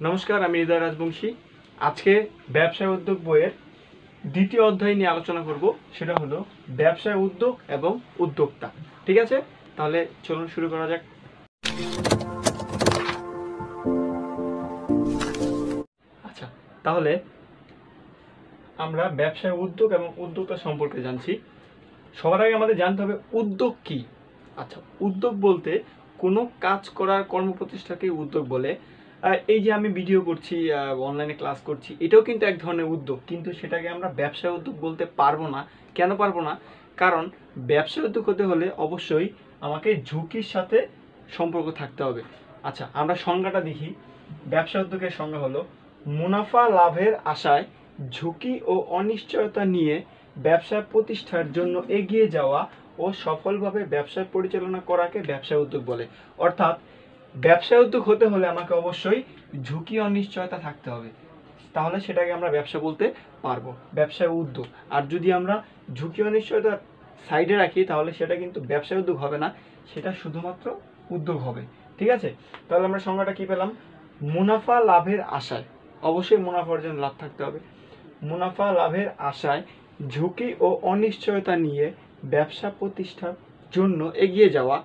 নমস্কার, আমি হৃদয় রাজবংশী। আজকে ব্যবসায় উদ্যোগ বইয়ের দ্বিতীয় অধ্যায় নিয়ে আলোচনা করব। সেটা হলো ব্যবসায় উদ্যোগ এবং উদ্যোক্তা। ঠিক আছে, তাহলে চলুন শুরু করা যাক। আচ্ছা, তাহলে আমরা ব্যবসায় উদ্যোগ এবং উদ্যোক্তা সম্পর্কে জানছি। সবার আগে আমাদের জানতে হবে উদ্যোগ কি। আচ্ছা, উদ্যোগ বলতে কোনো কাজ করার কর্মপ্রতিষ্ঠাকে উদ্যোগ বলে। এই যে আমি ভিডিও করছি, অনলাইনে ক্লাস করছি, এটাও কিন্তু এক ধরনের উদ্যোগ, কিন্তু সেটাকে আমরা ব্যবসায় উদ্যোগ বলতে পারবো না। কেন পারবো না? কারণ ব্যবসায় উদ্যোগ হতে হলে অবশ্যই আমাকে ঝুঁকির সাথে সম্পর্ক থাকতে হবে। আচ্ছা, আমরা সংজ্ঞাটা দেখি। ব্যবসা উদ্যোগের সংজ্ঞা হলো মুনাফা লাভের আশায় ঝুঁকি ও অনিশ্চয়তা নিয়ে ব্যবসা প্রতিষ্ঠার জন্য এগিয়ে যাওয়া ও সফলভাবে ব্যবসা পরিচালনা করাকে ব্যবসায় উদ্যোগ বলে। অর্থাৎ ব্যবসায় উদ্যোগ হতে হলে আমাকে অবশ্যই ঝুঁকি অনিশ্চয়তা থাকতে হবে, তাহলে সেটাকে আমরা ব্যবসা বলতে পারবো, ব্যবসায় উদ্যোগ। আর যদি আমরা ঝুঁকি অনিশ্চয়তা সাইডে রাখি তাহলে সেটা কিন্তু ব্যবসায় উদ্যোগ হবে না, সেটা শুধুমাত্র উদ্যোগ হবে। ঠিক আছে, তাহলে আমরা সংজ্ঞাটা কি পেলাম? মুনাফা লাভের আশায়, অবশ্যই মুনাফা অর্জন লাভ থাকতে হবে। মুনাফা লাভের আশায় ঝুঁকি ও অনিশ্চয়তা নিয়ে ব্যবসা প্রতিষ্ঠার জন্য এগিয়ে যাওয়া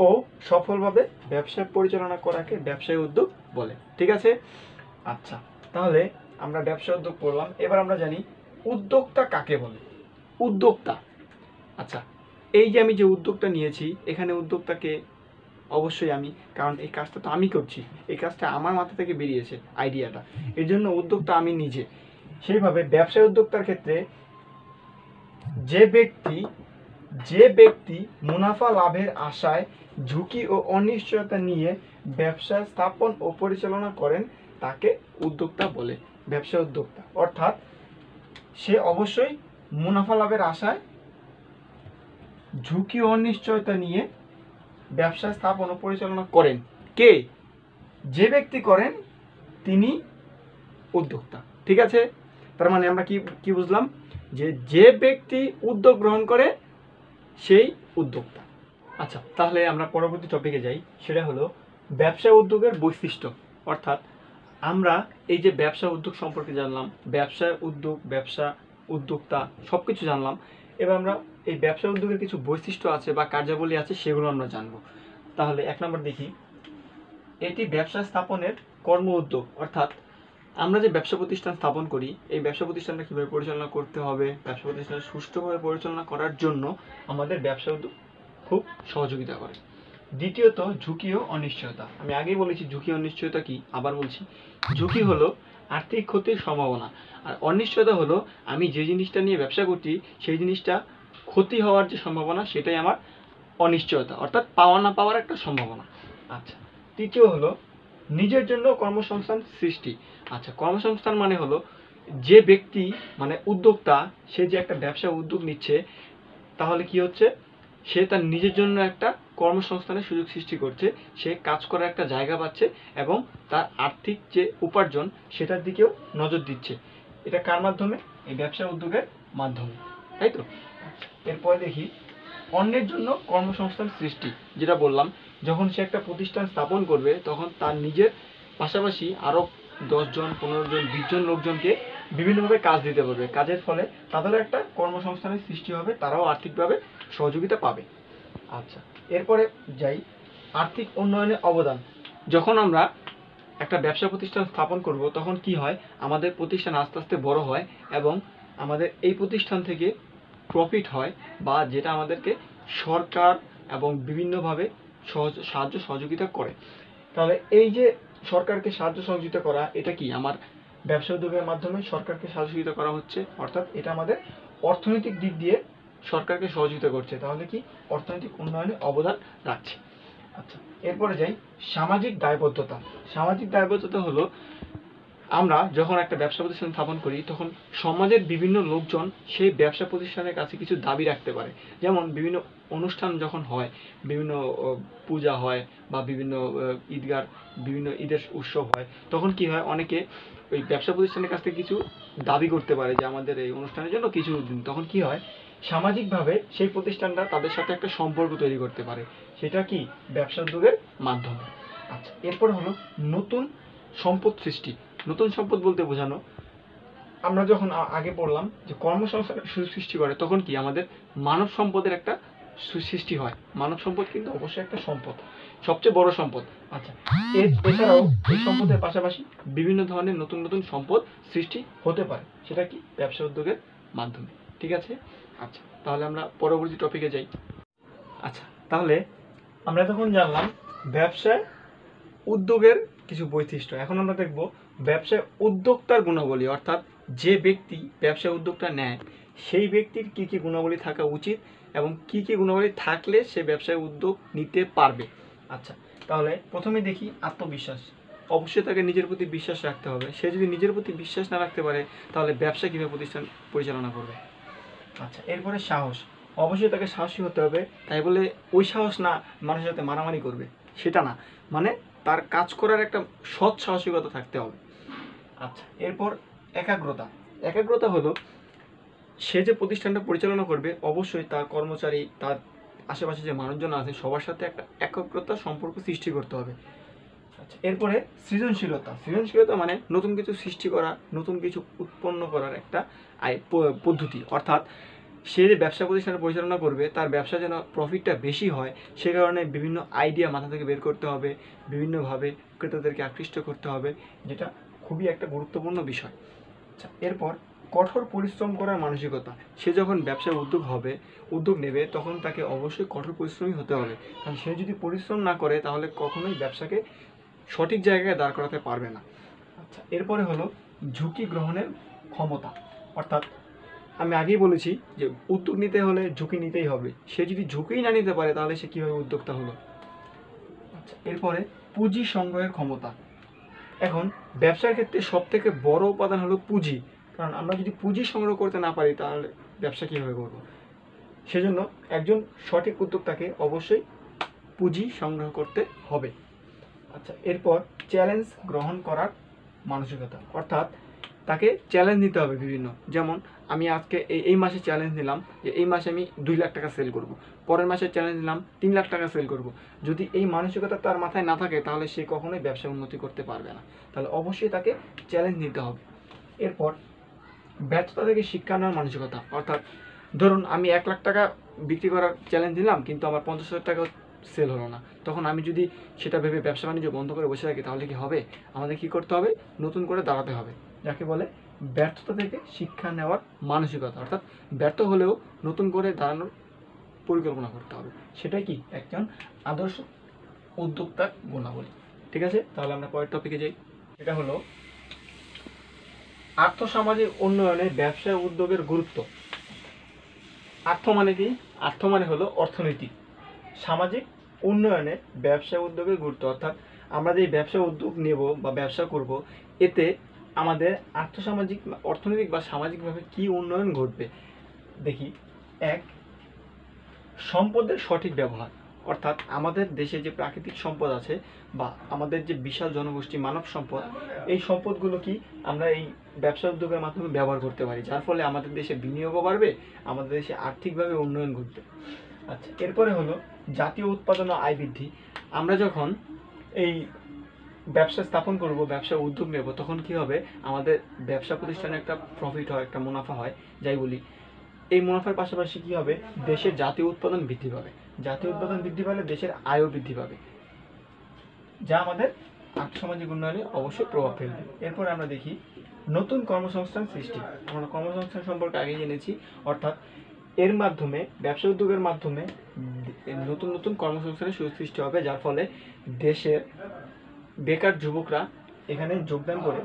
ও সফলভাবে ব্যবসা পরিচালনা করাকে ব্যবসায় উদ্যোগ বলে। ঠিক আছে, আচ্ছা, তাহলে আমরা ব্যবসা উদ্যোগ পড়লাম। এবার আমরা জানি উদ্যোক্তা কাকে বলে। উদ্যোক্তা, আচ্ছা, এই যে আমি যে উদ্যোগটা নিয়েছি, এখানে উদ্যোক্তাকে অবশ্যই আমি, কারণ এই কাজটা তো আমি করছি, এই কাজটা আমার মাথা থেকে বেরিয়েছে আইডিয়াটা, এর জন্য উদ্যোক্তা আমি নিজে। সেইভাবে ব্যবসায় উদ্যোক্তার ক্ষেত্রে যে ব্যক্তি মুনাফা লাভের আশায় ঝুঁকি ও অনিশ্চয়তা নিয়ে ব্যবসা স্থাপন ও পরিচালনা করেন তাকে উদ্যোক্তা বলে, ব্যবসা উদ্যোক্তা। অর্থাৎ সে অবশ্যই মুনাফা লাভের আশায় ঝুঁকি ও অনিশ্চয়তা নিয়ে ব্যবসা স্থাপন ও পরিচালনা করেন। কে? যে ব্যক্তি করেন তিনি উদ্যোক্তা। ঠিক আছে, তার মানে আমরা কি বুঝলাম? যে ব্যক্তি উদ্যোগ গ্রহণ করে সেই উদ্যোক্তা। আচ্ছা, তাহলে আমরা পরবর্তী টপিকে যাই। সেটা হলো ব্যবসা উদ্যোগের বৈশিষ্ট্য। অর্থাৎ আমরা এই যে ব্যবসা উদ্যোগ সম্পর্কে জানলাম, ব্যবসা উদ্যোগ, ব্যবসা উদ্যোক্তা সব কিছু জানলাম। এবার আমরা এই ব্যবসা উদ্যোগের কিছু বৈশিষ্ট্য আছে বা কার্যাবলী আছে, সেগুলো আমরা জানবো। তাহলে 1 নম্বর দেখি, এটি ব্যবসা স্থাপনের কর্ম উদ্যোগ। অর্থাৎ আমরা যে ব্যবসা প্রতিষ্ঠান স্থাপন করি, এই ব্যবসা প্রতিষ্ঠানটা কীভাবে পরিচালনা করতে হবে, ব্যবসা প্রতিষ্ঠান সুষ্ঠুভাবে পরিচালনা করার জন্য আমাদের ব্যবসা উদ্যোগ খুব সহযোগিতা করে। দ্বিতীয়ত, ঝুঁকি ও অনিশ্চয়তা। আমি আগেই বলেছি ঝুঁকি অনিশ্চয়তা কি, আবার বলছি। ঝুঁকি হলো আর্থিক ক্ষতির সম্ভাবনা, আর অনিশ্চয়তা হলো আমি যে জিনিসটা নিয়ে ব্যবসা করছি সেই জিনিসটা ক্ষতি হওয়ার যে সম্ভাবনা, সেটাই আমার অনিশ্চয়তা, অর্থাৎ পাওয়া না পাওয়ার একটা সম্ভাবনা। আচ্ছা, তৃতীয় হলো নিজের জন্য কর্মসংস্থান সৃষ্টি। আচ্ছা, কর্মসংস্থান মানে হলো যে ব্যক্তি মানে উদ্যোক্তা, সে যে একটা ব্যবসা উদ্যোগ নিচ্ছে, তাহলে কি হচ্ছে, সে তার নিজের জন্য একটা কর্মসংস্থানের সুযোগ সৃষ্টি করছে, সে কাজ করার একটা জায়গা পাচ্ছে এবং তার আর্থিক যে উপার্জন সেটার দিকেও নজর দিচ্ছে। এটা কার মাধ্যমে? এই ব্যবসা উদ্যোগের মাধ্যমে, তাই তো? এরপরে দেখি অন্যের জন্য কর্মসংস্থান সৃষ্টি। যেটা বললাম, যখন সে একটা প্রতিষ্ঠান স্থাপন করবে তখন তার নিজের পাশাপাশি আরও 10 জন, 15 জন, 20 জন লোকজনকে বিভিন্নভাবে কাজ দিতে পারবে। কাজের ফলে তাদেরও একটা কর্মসংস্থানের সৃষ্টি হবে, তারাও আর্থিকভাবে সহযোগিতা পাবে। আচ্ছা, এরপরে যাই আর্থিক উন্নয়নে অবদান। যখন আমরা একটা ব্যবসা প্রতিষ্ঠান স্থাপন করব তখন কি হয়, আমাদের প্রতিষ্ঠান আস্তে আস্তে বড় হয় এবং আমাদের এই প্রতিষ্ঠান থেকে প্রফিট হয়, বা যেটা আমাদেরকে সরকার এবং বিভিন্নভাবে সাহায্য সহযোগিতা করে। তাহলে এই যে সরকারকে সাহায্য সহযোগিতা করা, এটা কি আমার ব্যবসা উদ্যোগের মাধ্যমে সরকারকে সহযোগিতা করা হচ্ছে, অর্থাৎ এটা আমাদের অর্থনৈতিক দিক দিয়ে সরকারকে সহযোগিতা করছে, তাহলে কি অর্থনৈতিক উন্নয়নে অবদান রাখছে। আচ্ছা, এরপরে যাই সামাজিক দায়বদ্ধতা। সামাজিক দায়বদ্ধতা হলো আমরা যখন একটা ব্যবসা প্রতিষ্ঠান স্থাপন করি তখন সমাজের বিভিন্ন লোকজন সেই ব্যবসা প্রতিষ্ঠানের কাছে কিছু দাবি রাখতে পারে। যেমন বিভিন্ন অনুষ্ঠান যখন হয়, বিভিন্ন পূজা হয় বা বিভিন্ন ঈদগার, বিভিন্ন ঈদের উৎসব হয়, তখন কি হয়, অনেকে ওই ব্যবসা প্রতিষ্ঠানের কাছ থেকে কিছু দাবি করতে পারে যে আমাদের এই অনুষ্ঠানের জন্য কিছু দিন। তখন কি হয়, সামাজিকভাবে সেই প্রতিষ্ঠানটা তাদের সাথে একটা সম্পর্ক তৈরি করতে পারে, সেটা কি ব্যবসা উদ্যোগের মাধ্যমে। আচ্ছা, এরপর হলো নতুন সম্পদ সৃষ্টি। নতুন সম্পদ বলতে বোঝানো, আমরা যখন আগে পড়লাম যে কর্মসংস্থানের সুযোগ সৃষ্টি করে, তখন কি আমাদের মানব সম্পদের একটা সৃষ্টি হয়। মানব সম্পদ কিন্তু অবশ্যই একটা সম্পদ, সবচেয়ে বড় সম্পদ। আচ্ছা, এছাড়াও এই সম্পদের পাশাপাশি বিভিন্ন ধরনের নতুন নতুন সম্পদ সৃষ্টি হতে পারে, সেটা কি ব্যবসা উদ্যোগের মাধ্যমে। ঠিক আছে, আচ্ছা তাহলে আমরা পরবর্তী টপিকে যাই। আচ্ছা, তাহলে আমরা তখন জানলাম ব্যবসায় উদ্যোগের কিছু বৈশিষ্ট্য। এখন আমরা দেখব ব্যবসায় উদ্যোক্তার গুণাবলী, অর্থাৎ যে ব্যক্তি ব্যবসায় উদ্যোগটা নেয় সেই ব্যক্তির কি কি গুণাবলী থাকা উচিত এবং কি কি গুণাবলী থাকলে সে ব্যবসায় উদ্যোগ নিতে পারবে। আচ্ছা, তাহলে প্রথমে দেখি আত্মবিশ্বাস। অবশ্যই তাকে নিজের প্রতি বিশ্বাস রাখতে হবে। সে যদি নিজের প্রতি বিশ্বাস না রাখতে পারে তাহলে ব্যবসা কীভাবে প্রতিষ্ঠান পরিচালনা করবে। আচ্ছা, এরপরে সাহস। অবশ্যই তাকে সাহসী হতে হবে। তাই বলে ওই সাহস না মানুষের সাথে মারামারি করবে সেটা না, মানে তার কাজ করার একটা সৎ সাহসিকতা থাকতে হবে। আচ্ছা, এরপর একাগ্রতা। একাগ্রতা হলো সে যে প্রতিষ্ঠানটা পরিচালনা করবে অবশ্যই তার কর্মচারী, তার আশেপাশে যে মানুষজন আছে সবার সাথে একটা একাগ্রতার সম্পর্ক সৃষ্টি করতে হবে। আচ্ছা, এরপরে সৃজনশীলতা। সৃজনশীলতা মানে নতুন কিছু সৃষ্টি করা, নতুন কিছু উৎপন্ন করার একটা পদ্ধতি। অর্থাৎ সে যে ব্যবসা প্রতিষ্ঠান পরিচালনা করবে তার ব্যবসা যেন প্রফিটটা বেশি হয় সে কারণে বিভিন্ন আইডিয়া মাথা থেকে বের করতে হবে, বিভিন্নভাবে ক্রেতাদেরকে আকৃষ্ট করতে হবে, যেটা খুবই একটা গুরুত্বপূর্ণ বিষয়। আচ্ছা, এরপর কঠোর পরিশ্রম করার মানসিকতা। সে যখন ব্যবসায় উদ্যোগ নেবে তখন তাকে অবশ্যই কঠোর পরিশ্রমী হতে হবে, কারণ সে যদি পরিশ্রম না করে তাহলে কখনোই ব্যবসাকে সঠিক জায়গায় দাঁড় করাতে পারবে না। আচ্ছা, এরপরে হলো ঝুঁকি গ্রহণের ক্ষমতা। অর্থাৎ আমি আগেই বলেছি যে উদ্যোগ নিতে হলে ঝুঁকি নিতেই হবে। সে যদি ঝুঁকিই না নিতে পারে তাহলে সে কীভাবে উদ্যোক্তা হলো। আচ্ছা, এরপরে পুঁজি সংগ্রহের ক্ষমতা। এখন ব্যবসার ক্ষেত্রে সবথেকে বড় উপাদান হলো পুঁজি, কারণ আমরা যদি পুঁজি সংগ্রহ করতে না পারি তাহলে ব্যবসা কীভাবে করবো। সেজন্য একজন সঠিক উদ্যোক্তাকে অবশ্যই পুঁজি সংগ্রহ করতে হবে। আচ্ছা, এরপর চ্যালেঞ্জ গ্রহণ করার মানসিকতা। অর্থাৎ তাকে চ্যালেঞ্জ নিতে হবে বিভিন্ন, যেমন আমি আজকে এই মাসে চ্যালেঞ্জ নিলাম যে এই মাসে আমি 2 লাখ টাকা সেল করব, পরের মাসে চ্যালেঞ্জ নিলাম 3 লাখ টাকা সেল করব। যদি এই মানসিকতা তার মাথায় না থাকে তাহলে সে কখনোই ব্যবসা উন্নতি করতে পারবে না। তাহলে অবশ্যই তাকে চ্যালেঞ্জ নিতে হবে। এরপর ব্যর্থতা থেকে শিক্ষা নেওয়ার মানসিকতা। অর্থাৎ ধরুন আমি 1 লাখ টাকা বিক্রি করার চ্যালেঞ্জ নিলাম কিন্তু আমার 50,000 টাকা সেল হলো না, তখন আমি যদি সেটা ভেবে ব্যবসা বাণিজ্য বন্ধ করে বসে থাকি তাহলে কি হবে। আমাদের কি করতে হবে, নতুন করে দাঁড়াতে হবে, যাকে বলে ব্যর্থতা থেকে শিক্ষা নেওয়ার মানসিকতা। অর্থাৎ ব্যর্থ হলেও নতুন করে দাঁড়ানোর পরিকল্পনা করতে হবে, সেটাই কি একজন আদর্শ উদ্যোক্তার গুণাবলী। ঠিক আছে, তাহলে আমরা পরের টপিকে যাই। এটা হলো আর্থসামাজিক উন্নয়নে ব্যবসা উদ্যোগের গুরুত্ব। আর্থ মানে কি? আর্থ মানে হলো অর্থনৈতিক। সামাজিক উন্নয়নে ব্যবসা উদ্যোগের গুরুত্ব, অর্থাৎ আমরা যে ব্যবসা উদ্যোগ নেব বা ব্যবসা করব এতে আমাদের আর্থসামাজিক, অর্থনৈতিক বা সামাজিকভাবে কি উন্নয়ন ঘটবে। দেখি, 1, সম্পদের সঠিক ব্যবহার। অর্থাৎ আমাদের দেশে যে প্রাকৃতিক সম্পদ আছে বা আমাদের যে বিশাল জনগোষ্ঠী মানব সম্পদ, এই সম্পদগুলো কি আমরা এই ব্যবসা উদ্যোগের মাধ্যমে ব্যবহার করতে পারি, যার ফলে আমাদের দেশে বিনিয়োগও বাড়বে, আমাদের দেশে আর্থিকভাবে উন্নয়ন ঘটবে। আচ্ছা, এরপরে হলো জাতীয় উৎপাদন ও আয় বৃদ্ধি। আমরা যখন এই ব্যবসা স্থাপন করব, ব্যবসা উদ্যোগ নেব, তখন কি হবে, আমাদের ব্যবসা প্রতিষ্ঠানে একটা প্রফিট হয়, একটা মুনাফা হয় যাই বলি। এই মুনাফার পাশাপাশি কি হবে, দেশের জাতীয় উৎপাদন বৃদ্ধি পাবে। জাতীয় উৎপাদন বৃদ্ধি পেলে দেশের আয়ও বৃদ্ধি পাবে, যা আমাদের আর্থসামাজিক উন্নয়নে অবশ্যই প্রভাব ফেলবে। এরপর আমরা দেখি নতুন কর্মসংস্থান সৃষ্টি। আমরা কর্মসংস্থান সম্পর্কে আগেই জেনেছি, অর্থাৎ এর মাধ্যমে ব্যবসা উদ্যোগের মাধ্যমে নতুন নতুন কর্মসংস্থানের সুযোগ সৃষ্টি হবে, যার ফলে দেশের বেকার যুবকরা এখানে যোগদান করে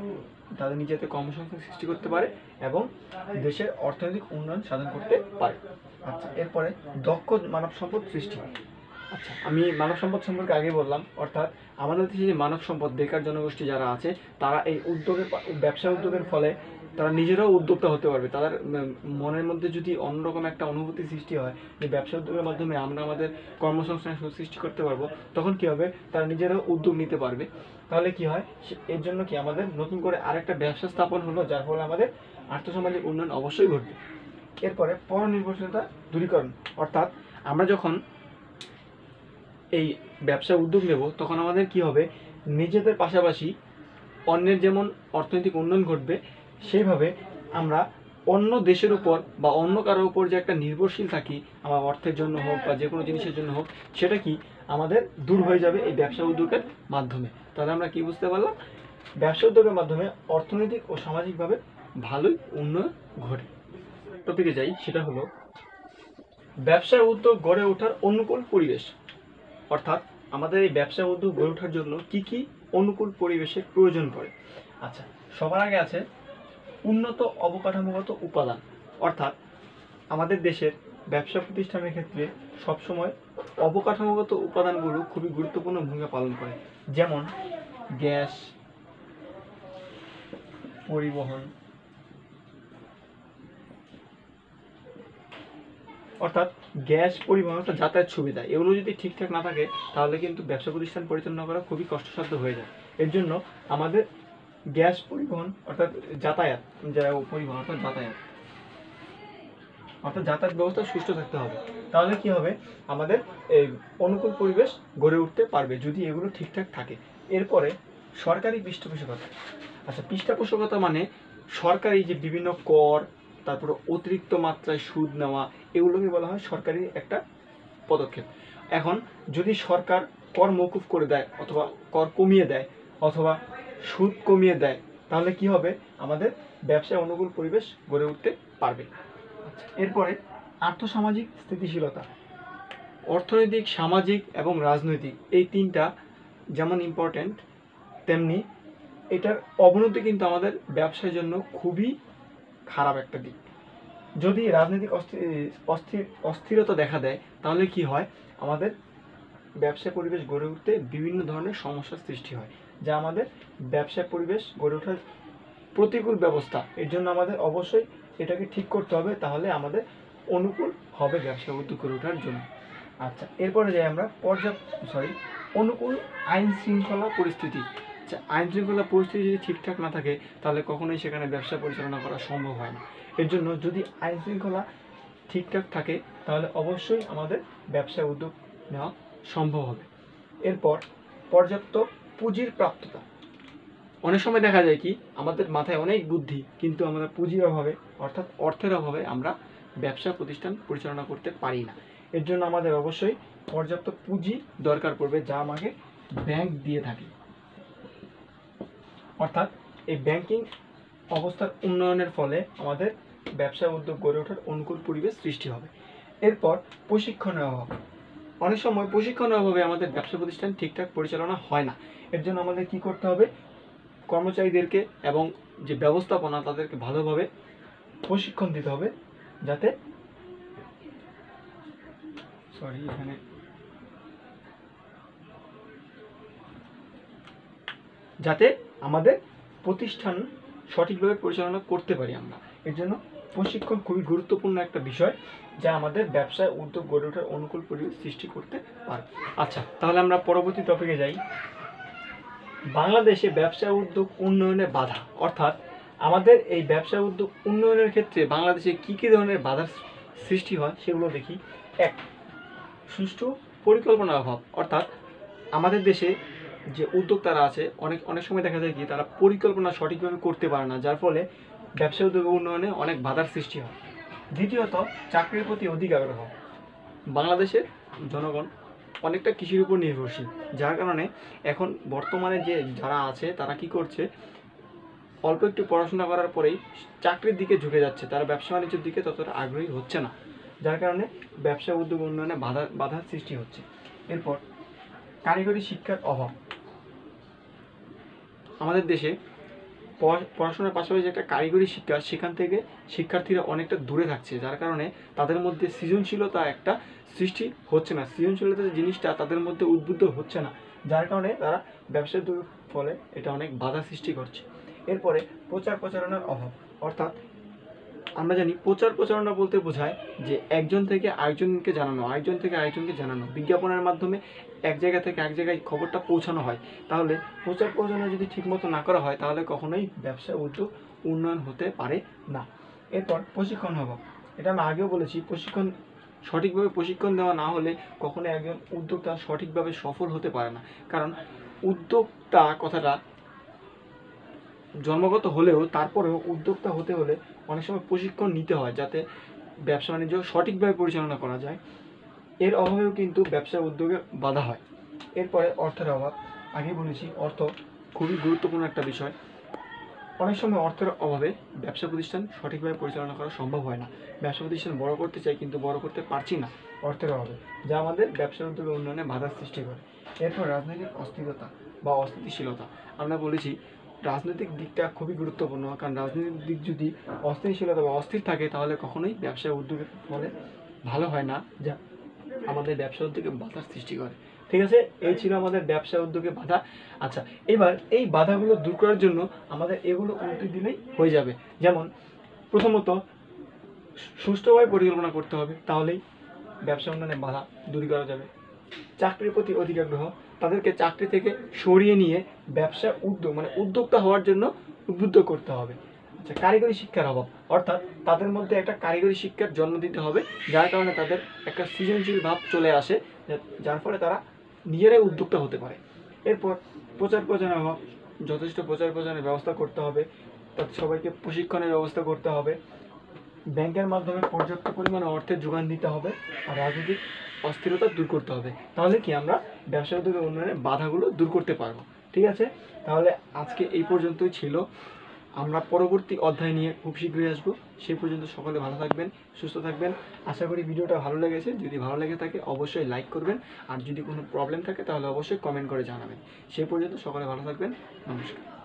তাদের নিজেদের কর্মসংস্থান সৃষ্টি করতে পারে এবং দেশের অর্থনৈতিক উন্নয়ন সাধন করতে পারে। আচ্ছা, এরপরে দক্ষ মানব সম্পদ সৃষ্টি। আচ্ছা, আমি মানব সম্পদ সম্পর্কে আগে বললাম, অর্থাৎ আমাদের দেশে যে মানব সম্পদ বেকার জনগোষ্ঠী যারা আছে তারা এই ব্যবসা উদ্যোগের ফলে তারা নিজেরাও উদ্যোক্তা হতে পারবে। তাদের মনের মধ্যে যদি অন্যরকম একটা অনুভূতি সৃষ্টি হয় যে ব্যবসা উদ্যোগের মাধ্যমে আমরা আমাদের কর্মসংস্থান সৃষ্টি করতে পারবো, তখন কি হবে, তারা নিজেরাও উদ্যোগ নিতে পারবে। তাহলে কি হয়, এর জন্য কি আমাদের নতুন করে আরেকটা ব্যবসা স্থাপন হলো, যার ফলে আমাদের আর্থসামাজিক উন্নয়ন অবশ্যই ঘটবে। এরপরে পরনির্ভরশীলতা দূরীকরণ। অর্থাৎ আমরা যখন এই ব্যবসা উদ্যোগ নেব তখন আমাদের কি হবে, নিজেদের পাশাপাশি অন্যের যেমন অর্থনৈতিক উন্নয়ন ঘটবে, সেইভাবে আমরা অন্য দেশের উপর বা অন্য কারোর উপর যে একটা নির্ভরশীল থাকি, আমার অর্থের জন্য হোক বা যে কোনো জিনিসের জন্য হোক, সেটা কি আমাদের দূর হয়ে যাবে এই ব্যবসা উদ্যোগের মাধ্যমে। তাহলে আমরা কি বুঝতে পারলাম? ব্যবসা উদ্যোগের মাধ্যমে অর্থনৈতিক ও সামাজিকভাবে ভালোই উন্নয়ন ঘটে। টপিকে যাই, সেটা হলো ব্যবসা উদ্যোগ গড়ে ওঠার অনুকূল পরিবেশ। অর্থাৎ আমাদের এই ব্যবসা উদ্যোগ গড়ে ওঠার জন্য কি কি অনুকূল পরিবেশের প্রয়োজন পড়ে। আচ্ছা, সবার আগে আছে উন্নত অবকাঠামোগত উপাদান। অর্থাৎ আমাদের দেশের ব্যবসা প্রতিষ্ঠানের ক্ষেত্রে সবসময় অবকাঠামোগত উপাদানগুলো খুবই গুরুত্বপূর্ণ ভূমিকা পালন করে। যেমন গ্যাস, পরিবহন, অর্থাৎ গ্যাস, পরিবহন অর্থাৎ যাতায়াত সুবিধা, এগুলো যদি ঠিকঠাক না থাকে তাহলে কিন্তু ব্যবসা প্রতিষ্ঠান পরিচালনা করা খুবই কষ্টসাধ্য হয়ে যায়। এর জন্য আমাদের গ্যাস পরিবহন অর্থাৎ যাতায়াত, পরিবহন অর্থাৎ যাতায়াত ব্যবস্থা সুষ্ঠু থাকতে হবে। তাহলে কি হবে? আমাদের এই অনুকূল পরিবেশ গড়ে উঠতে পারবে যদি এগুলো ঠিকঠাক থাকে। এরপরে সরকারি পৃষ্ঠপোষকতা। আচ্ছা, পৃষ্ঠপোষকতা মানে সরকারি যে বিভিন্ন কর, তারপরে অতিরিক্ত মাত্রায় সুদ নেওয়া, এগুলোকে বলা হয় সরকারি একটা পদক্ষেপ। এখন যদি সরকার কর মওকুফ করে দেয়, অথবা কর কমিয়ে দেয়, অথবা সুদ কমিয়ে দেয়, তাহলে কি হবে? আমাদের ব্যবসায় অনুকূল পরিবেশ গড়ে উঠতে পারবে। এরপরে আর্থসামাজিক স্থিতিশীলতা। অর্থনৈতিক, সামাজিক এবং রাজনৈতিক এই তিনটা যেমন ইম্পর্ট্যান্ট, তেমনি এটার অবনতি কিন্তু আমাদের ব্যবসার জন্য খুবই খারাপ একটা দিক। যদি রাজনৈতিক অস্থিরতা দেখা দেয়, তাহলে কি হয়? আমাদের ব্যবসা পরিবেশ গড়ে উঠতে বিভিন্ন ধরনের সমস্যার সৃষ্টি হয়, যা আমাদের ব্যবসা পরিবেশ গড়ে ওঠার প্রতিকূল ব্যবস্থা। এর জন্য আমাদের অবশ্যই এটাকে ঠিক করতে হবে, তাহলে আমাদের অনুকূল হবে ব্যবসা উদ্যোগ গড়ে ওঠার জন্য। আচ্ছা, এরপরে যাই আমরা অনুকূল আইন শৃঙ্খলা পরিস্থিতি। আচ্ছা, আইন শৃঙ্খলা পরিস্থিতি যদি ঠিকঠাক না থাকে, তাহলে কখনোই সেখানে ব্যবসা পরিচালনা করা সম্ভব হয় না। এর জন্য যদি আইন শৃঙ্খলা ঠিকঠাক থাকে, তাহলে অবশ্যই আমাদের ব্যবসা উদ্যোগ নেওয়া সম্ভব হবে। এরপর পর্যাপ্ত পুঁজির প্রাপ্যতা। অনেক সময় দেখা যায় কি, আমাদের মাথায় অনেক বুদ্ধি, কিন্তু আমরা পুঁজির অভাবে অর্থাৎ অর্থের অভাবে আমরা ব্যবসা প্রতিষ্ঠান পরিচালনা করতে পারি না। এর জন্য আমাদের অবশ্যই পর্যাপ্ত পুঁজি দরকার পড়বে, যা আমাকে ব্যাংক দিয়ে থাকে। অর্থাৎ এই ব্যাংকিং অবস্থার উন্নয়নের ফলে আমাদের ব্যবসা উদ্যোগ গড়ে ওঠার অনুকূল পরিবেশ সৃষ্টি হবে। এরপর প্রশিক্ষণের অভাব। অনেক সময় প্রশিক্ষণের অভাবে আমাদের ব্যবসা প্রতিষ্ঠান ঠিকঠাক পরিচালনা হয় না। এর জন্য আমাদের কি করতে হবে? কর্মচারীদেরকে এবং যে ব্যবস্থাপনা, তাদেরকে ভালোভাবে প্রশিক্ষণ দিতে হবে, যাতে আমাদের প্রতিষ্ঠান সঠিকভাবে পরিচালনা করতে পারি আমরা। এর জন্য প্রশিক্ষণ খুবই গুরুত্বপূর্ণ একটা বিষয়, যা আমাদের ব্যবসায় উদ্যোগ গড়ে ওঠার অনুকূল পরিবেশ সৃষ্টি করতে পারে। আচ্ছা, তাহলে আমরা পরবর্তী টপিকে যাই। বাংলাদেশে ব্যবসা উদ্যোগ উন্নয়নের বাধা। অর্থাৎ আমাদের এই ব্যবসা উদ্যোগ উন্নয়নের ক্ষেত্রে বাংলাদেশে কী কী ধরনের বাধার সৃষ্টি হয় সেগুলো দেখি। এক, সুষ্ঠু পরিকল্পনার অভাব। অর্থাৎ আমাদের দেশে যে উদ্যোক্তারা আছে, অনেক সময় দেখা যায় কি, তারা পরিকল্পনা সঠিকভাবে করতে পারে না, যার ফলে ব্যবসা উদ্যোগ উন্নয়নে অনেক বাধার সৃষ্টি হয়। দ্বিতীয়ত, চাকরির প্রতি অধিক আগ্রহ। বাংলাদেশের জনগণ অনেকটা কৃষির উপর নির্ভরশীল, যার কারণে এখন বর্তমানে যে যারা আছে, তারা কি করছে? অল্প একটু পড়াশোনা করার পরেই চাকরির দিকে ঝুঁকে যাচ্ছে, তারা ব্যবসা বাণিজ্যের দিকে ততটা আগ্রহী হচ্ছে না, যার কারণে ব্যবসা উদ্যোগ উন্নয়নে বাধার সৃষ্টি হচ্ছে। এরপর কারিগরি শিক্ষার অভাব। আমাদের দেশে পড়াশোনার পাশাপাশি একটা কারিগরি শিক্ষা, সেখান থেকে শিক্ষার্থীরা অনেকটা দূরে থাকছে, যার কারণে তাদের মধ্যে সৃজনশীলতা একটা সৃষ্টি হচ্ছে না। সৃজনশীলতা যে জিনিসটা তাদের মধ্যে উদ্বুদ্ধ হচ্ছে না, যার কারণে তারা ব্যবসার ফলে এটা অনেক বাধা সৃষ্টি করছে। এরপরে প্রচার প্রচারণার অভাব। অর্থাৎ আমরা জানি প্রচার প্রচারণা বলতে বোঝায় যে একজন থেকে আরেকজনকে জানানো, আরেকজন থেকে আরেকজনকে জানানো, বিজ্ঞাপনের মাধ্যমে এক জায়গা থেকে এক জায়গায় খবরটা পৌঁছানো হয়। তাহলে প্রচার প্রচারণা যদি ঠিকমতো না করা হয়, তাহলে কখনোই ব্যবসা উদ্যোগ উন্নয়ন হতে পারে না। এরপর প্রশিক্ষণ অভাব। এটা আমি আগেও বলেছি, সঠিকভাবে প্রশিক্ষণ দেওয়া না হলে কখনো একজন উদ্যোক্তা সঠিকভাবে সফল হতে পারে না। কারণ উদ্যোক্তা কথাটা জন্মগত হলেও তারপরেও উদ্যোক্তা হতে হলে অনেক সময় প্রশিক্ষণ নিতে হয়, যাতে ব্যবসা বাণিজ্য সঠিকভাবে পরিচালনা করা যায়। এর অভাবেও কিন্তু ব্যবসা উদ্যোগে বাধা হয়। এরপরে অর্থের অভাব। আগে বলেছি অর্থ খুবই গুরুত্বপূর্ণ একটা বিষয়। অনেক সময় অর্থের অভাবে ব্যবসা প্রতিষ্ঠান সঠিকভাবে পরিচালনা করা সম্ভব হয় না। ব্যবসা প্রতিষ্ঠান বড় করতে চাই কিন্তু বড় করতে পারছি না অর্থের অভাবে, যা আমাদের ব্যবসা উদ্যোগে উন্নয়নে বাধার সৃষ্টি করে। এরপর রাজনৈতিক অস্থিরতা বা অস্থিতিশীলতা। আমরা বলেছি রাজনৈতিক দিকটা খুবই গুরুত্বপূর্ণ, কারণ রাজনৈতিক দিক যদি অস্থিতিশীলতা বা অস্থির থাকে তাহলে কখনোই ব্যবসা উদ্যোগের ফলে ভালো হয় না, যা আমাদের ব্যবসা উদ্যোগে বাধার সৃষ্টি করে। ঠিক আছে, এই ছিল আমাদের ব্যবসা উদ্যোগে বাধা। আচ্ছা, এবার এই বাধাগুলো দূর করার জন্য আমাদের এগুলো উল্টে দিলেই হয়ে যাবে। যেমন প্রথমত সুষ্ঠুভাবে পরিকল্পনা করতে হবে, তাহলেই ব্যবসা উন্নয়নে বাধা দূর করা যাবে। চাকরির প্রতি অধিক আগ্রহ, তাদেরকে চাকরি থেকে সরিয়ে নিয়ে ব্যবসা উদ্যোগ মানে উদ্যোক্তা হওয়ার জন্য উদ্বুদ্ধ করতে হবে। আচ্ছা, কারিগরি শিক্ষার অভাব, অর্থাৎ তাদের মধ্যে একটা কারিগরি শিক্ষার জন্ম দিতে হবে, যার কারণে তাদের একটা সৃজনশীল ভাব চলে আসে, যার ফলে তারা নিজেরাই উদ্যোক্তা হতে পারে। এরপর প্রচার প্রচারের অভাব, যথেষ্ট প্রচার প্রচারের ব্যবস্থা করতে হবে, তাদের সবাইকে প্রশিক্ষণের ব্যবস্থা করতে হবে, ব্যাংকের মাধ্যমে পর্যাপ্ত পরিমাণে অর্থের যোগান দিতে হবে, আর রাজনৈতিক অস্থিরতা দূর করতে হবে। তাহলে কি আমরা ব্যবসা উদ্যোগের উন্নয়নের বাধাগুলো দূর করতে পারবো। ঠিক আছে, তাহলে আজকে এই পর্যন্তই ছিল। আমরা পরবর্তী অধ্যায় নিয়ে খুব শীঘ্রই আসবো। সেই পর্যন্ত সকলে ভালো থাকবেন, সুস্থ থাকবেন। আশা করি ভিডিওটা ভালো লেগেছে। যদি ভালো লেগে থাকে অবশ্যই লাইক করবেন, আর যদি কোনো প্রবলেম থাকে তাহলে অবশ্যই কমেন্ট করে জানাবেন। সেই পর্যন্ত সকলে ভালো থাকবেন। নমস্কার।